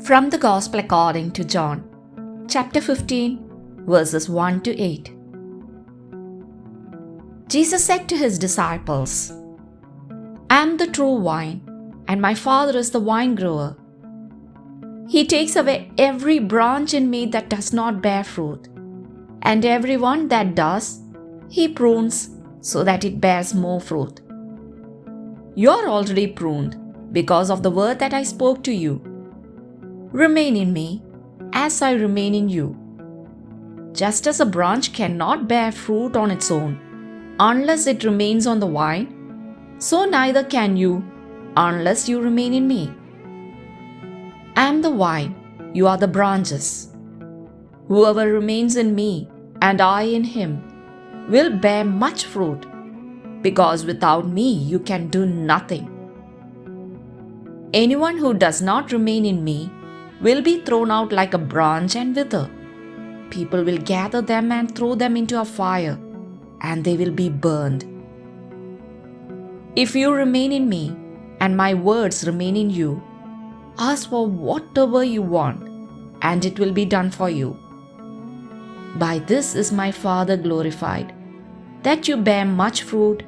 From the Gospel according to John, chapter 15, verses 1 to 8. Jesus said to his disciples, I am the true vine, and my Father is the vine grower. He takes away every branch in me that does not bear fruit, and every one that does, he prunes so that it bears more fruit. You are already pruned because of the word that I spoke to you. Remain in me as I remain in you. Just as a branch cannot bear fruit on its own unless it remains on the vine, so neither can you unless you remain in me. I am the vine, you are the branches. Whoever remains in me and I in him will bear much fruit, because without me you can do nothing. Anyone who does not remain in me will be thrown out like a branch and wither. People will gather them and throw them into a fire, and they will be burned. If you remain in me, and my words remain in you, ask for whatever you want, and it will be done for you. By this is my Father glorified, that you bear much fruit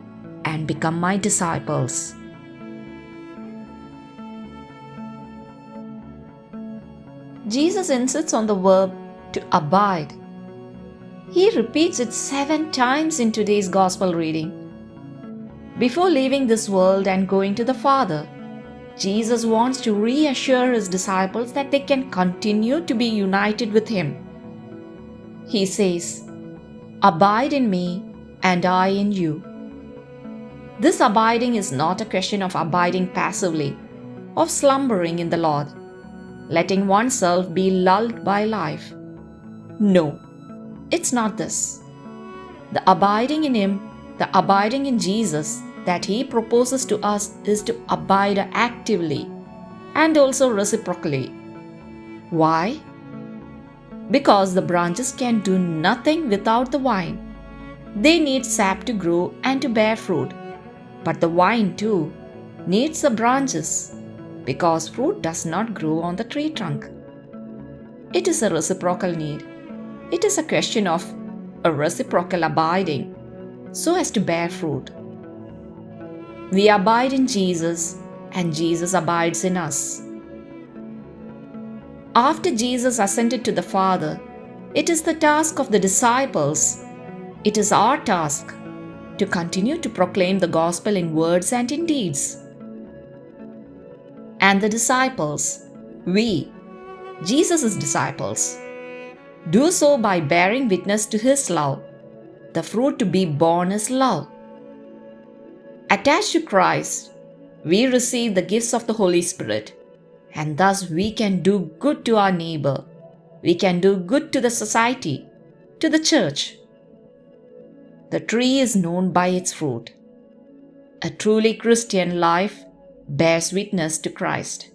and become my disciples. Jesus insists on the verb to abide. He repeats it 7 times in today's Gospel reading. Before leaving this world and going to the Father, Jesus wants to reassure his disciples that they can continue to be united with him. He says, Abide in me and I in you. This abiding is not a question of abiding passively, of slumbering in the Lord, letting oneself be lulled by life. No, it's not this. The abiding in him, the abiding in Jesus that he proposes to us is to abide actively and also reciprocally. Why? Because the branches can do nothing without the vine. They need sap to grow and to bear fruit. But the vine too needs the branches, because fruit does not grow on the tree trunk. It is a reciprocal need. It is a question of a reciprocal abiding, so as to bear fruit. We abide in Jesus, and Jesus abides in us. After Jesus ascended to the Father, it is the task of the disciples, it is our task, to continue to proclaim the gospel in words and in deeds. And the disciples, we, Jesus' disciples, do so by bearing witness to his love. The fruit to be born is love. Attached to Christ, we receive the gifts of the Holy Spirit, and thus we can do good to our neighbor. We can do good to the society, to the church. The tree is known by its fruit. A truly Christian life bears witness to Christ.